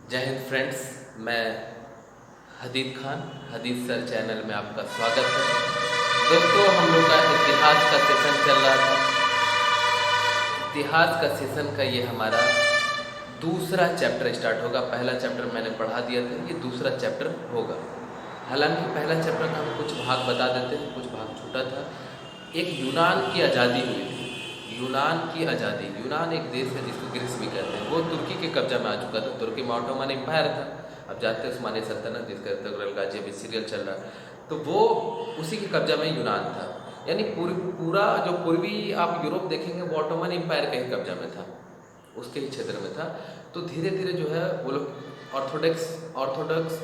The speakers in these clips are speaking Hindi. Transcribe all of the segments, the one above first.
जय हिंद फ्रेंड्स। मैं हदीद खान, हदीद सर चैनल में आपका स्वागत है। दोस्तों, हम लोग का इतिहास का सेशन चल रहा था। इतिहास का सेशन का ये हमारा दूसरा चैप्टर स्टार्ट होगा। पहला चैप्टर मैंने पढ़ा दिया था, ये दूसरा चैप्टर होगा। हालांकि पहला चैप्टर का हम कुछ भाग बता देते हैं, कुछ भाग छूटा था। एक यूनान की आज़ादी हुई थी। यूनान की आज़ादी। यूनान एक देश है जिसको ग्रीस भी कहते हैं। वो तुर्की के कब्जा में आ चुका था। तुर्की में ऑटोमन एम्पायर था। अब जानते हैं उस्मानी सल्तनत, जिसका तुगलक गाजी अभी सीरियल चल रहा है, तो वो उसी के कब्जा में यूनान था। यानी पूरा जो पूर्वी आप यूरोप देखेंगे वो ऑटोमन एम्पायर के ही कब्जा में था, उसके ही क्षेत्र में था। तो धीरे धीरे जो है वो लोग ऑर्थोडॉक्स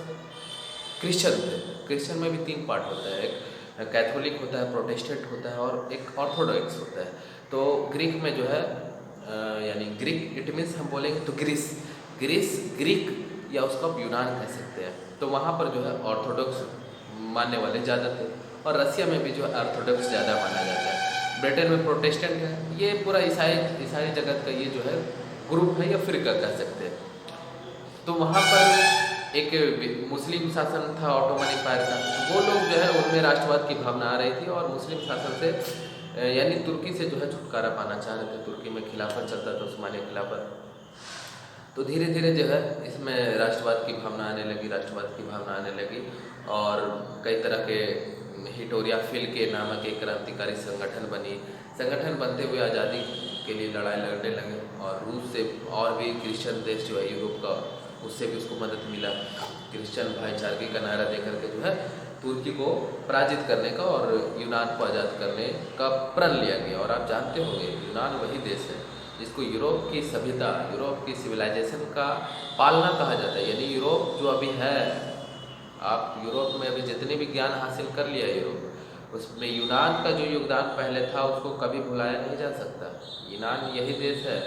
क्रिश्चियन थे। क्रिश्चियन में भी 3 पार्ट होता है, एक कैथोलिक होता है, प्रोटेस्टेंट होता है और एक ऑर्थोडॉक्स होता है। तो ग्रीक में जो है यानी ग्रीक इट मीन्स हम बोलेंगे तो ग्रीस ग्रीक या उसको आप यूनान कह सकते हैं। तो वहाँ पर जो है ऑर्थोडॉक्स मानने वाले ज़्यादा थे और रसिया में भी जो है ऑर्थोडॉक्स ज़्यादा माना जाता है। ब्रिटेन में प्रोटेस्टेंट है। ये पूरा ईसाई जगत का ये जो है ग्रुप है या फिरका कह सकते हैं। तो वहाँ पर एक मुस्लिम शासन था ऑटोमन एम्पायर का। वो लोग जो है उनमें राष्ट्रवाद की भावना आ रही थी और मुस्लिम शासन से यानी तुर्की से जो है छुटकारा पाना चाह रहे थे। तुर्की में खिलाफत चलता था, उस्मानी खिलाफत। तो धीरे धीरे जो है इसमें राष्ट्रवाद की भावना आने लगी, राष्ट्रवाद की भावना आने लगी और कई तरह के हिटोरिया फिल के नामक एक क्रांतिकारी संगठन बनी। संगठन बनते हुए आज़ादी के लिए लड़ाई लड़ने लगे और रूस से और भी क्रिश्चियन देश जो है यूरोप का, उससे भी उसको मदद मिला। क्रिश्चियन भाईचारगी का नारा देकर के जो है तुर्की को पराजित करने का और यूनान को आज़ाद करने का प्रण लिया गया। और आप जानते होंगे यूनान वही देश है जिसको यूरोप की सभ्यता, यूरोप की सिविलाइजेशन का पालना कहा जाता है। यानी यूरोप जो अभी है, आप यूरोप में अभी जितने भी ज्ञान हासिल कर लिया यूरोप, उसमें यूनान का जो योगदान पहले था उसको कभी भुलाया नहीं जा सकता। यूनान यही देश है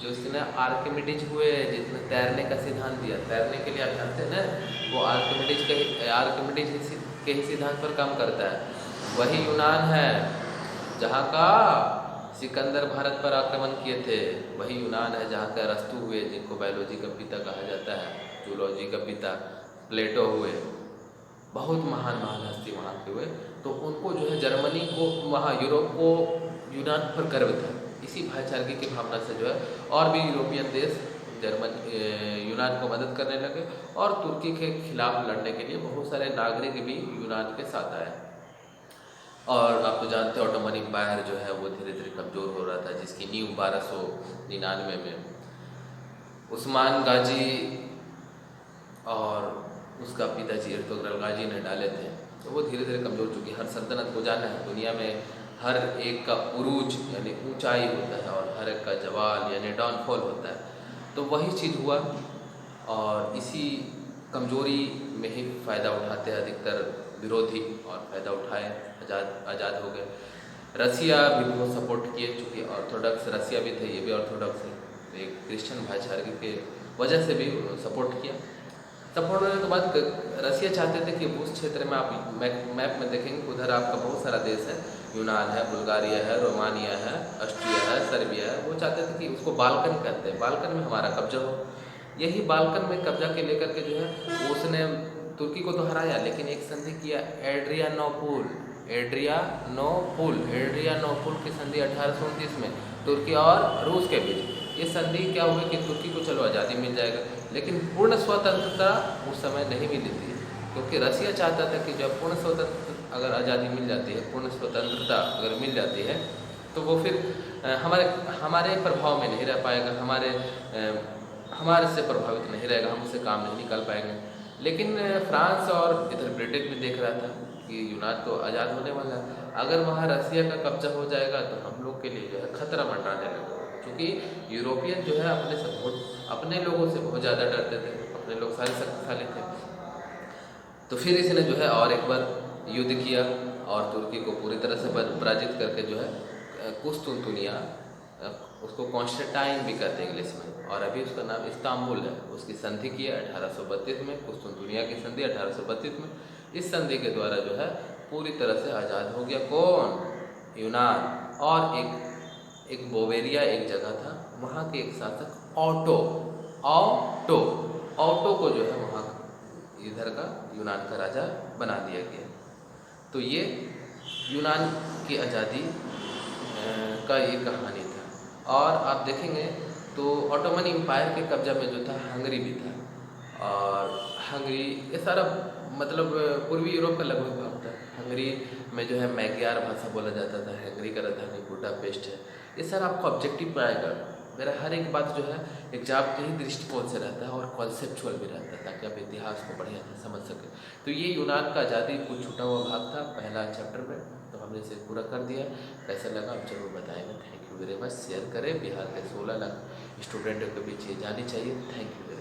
जो इसने आर्किमिडीज हुए जिसने तैरने का सिद्धांत दिया। तैरने के लिए आप जानते हैं ना, वो आर्किमिडीज के ही सिद्धांत पर काम करता है। वही यूनान है जहाँ का सिकंदर भारत पर आक्रमण किए थे। वही यूनान है जहाँ का अरस्तु हुए, जिनको बायोलॉजी का पिता कहा जाता है, जूलॉजी का पिता प्लेटो हुए। बहुत महान महान हस्ती वहाँ के हुए। तो उनको जो है जर्मनी को, वहाँ यूरोप को यूनान पर गर्व था। इसी भाईचारगी की भावना से जो है और भी यूरोपियन देश यूनान को मदद करने लगे और तुर्की के खिलाफ लड़ने के लिए बहुत सारे नागरिक भी यूनान के साथ आए। और आप तो जानते हो ऑटोमन एम्पायर जो है वो धीरे धीरे कमज़ोर हो रहा था, जिसकी नींव 1299 में उस्मान गाजी और उसका पिताजी तुगलक गाजी ने डाले थे। तो वो धीरे धीरे कमज़ोर चुकी। हर सल्तनत को जाना है, दुनिया में हर एक का उरूज यानी ऊंचाई होता है और हर एक का जवाल यानी डाउनफॉल होता है। तो वही चीज़ हुआ और इसी कमज़ोरी में ही फ़ायदा उठाते हैं अधिकतर विरोधी, और फ़ायदा उठाए, आज़ाद हो गए। रसिया भी बहुत सपोर्ट किए, चूँकि ऑर्थोडॉक्स रसिया भी थे, ये भी ऑर्थोडॉक्स है। एक क्रिश्चियन भाईचारे के वजह से भी सपोर्ट किया। सपोर्ट होने के बाद रसिया चाहते थे कि उस क्षेत्र में, आप मैप में देखेंगे उधर आपका बहुत सारा देश है, यूनान है, बुल्गारिया है, रोमानिया है, ऑस्ट्रिया है, सर्बिया है। वो चाहते थे कि उसको बाल्कन कहते हैं, बाल्कन में हमारा कब्जा हो। यही बाल्कन में कब्जा के लेकर के जो है उसने तुर्की को तो हराया, लेकिन एक संधि किया एड्रियानोपुल की संधि 1829 में तुर्की और रूस के बीच। ये संधि क्या हुई कि तुर्की को चलो आज़ादी मिल जाएगा, लेकिन पूर्ण स्वतंत्रता उस समय नहीं मिली थी, क्योंकि रसिया चाहता था कि जब पूर्ण स्वतंत्र अगर आज़ादी मिल जाती है, पूर्ण स्वतंत्रता अगर मिल जाती है, तो वो फिर हमारे प्रभाव में नहीं रह पाएगा, हमारे से प्रभावित नहीं रहेगा, हम उससे काम नहीं निकाल पाएंगे। लेकिन फ्रांस और इधर ब्रिटेन भी देख रहा था कि यूनान तो आज़ाद होने वाला है, अगर वहाँ रसिया का कब्जा हो जाएगा तो हम लोग के लिए जो है खतरा मंडराने लगा। क्योंकि यूरोपियन जो है अपने लोगों से बहुत ज़्यादा डरते थे, अपने लोग सारे शक्तिशाली थे। तो फिर इसने जो है और एक बार युद्ध किया और तुर्की को पूरी तरह से पराजित करके जो है कुस्तुनतुनिया, उसको कॉन्स्टेंटाइन भी कहते हैं इंग्लिश में, और अभी उसका नाम इस्तांबुल है, उसकी संधि की है 1832 में, कुस्तुनतुनिया की संधि 1832 में। इस संधि के द्वारा जो है पूरी तरह से आज़ाद हो गया कौन? यूनान। और एक बोवेरिया एक जगह था, वहाँ के एक शासक ऑटो ऑटो को जो है वहाँ इधर का यूनान का राजा बना दिया गया। तो ये यूनान की आज़ादी का ये कहानी था। और आप देखेंगे तो ऑटोमन एम्पायर के कब्जा में जो था हंगरी भी था, और हंगरी ये सारा मतलब पूर्वी यूरोप का लगभग भाग था। हंगरी में जो है मैग्यार भाषा बोला जाता था, हंगरी का राजधानी बुडापेस्ट है। ये सारा आपको ऑब्जेक्टिव आएगा। मेरा हर एक बात जो है एग्जाम के ही दृष्टिकोण से रहता है और कॉन्सेप्चुअल भी रहता है, ताकि आप इतिहास को बढ़िया से समझ सकें। तो ये यूनान का आज़ादी कुछ छूटा हुआ भाग था पहला चैप्टर में, तो हमने इसे पूरा कर दिया। कैसा लगा आप जरूर बताएंगे। Thank you very much. Share करें, बिहार के 16 लाख स्टूडेंटों के बीच ये जानी चाहिए। Thank you very much.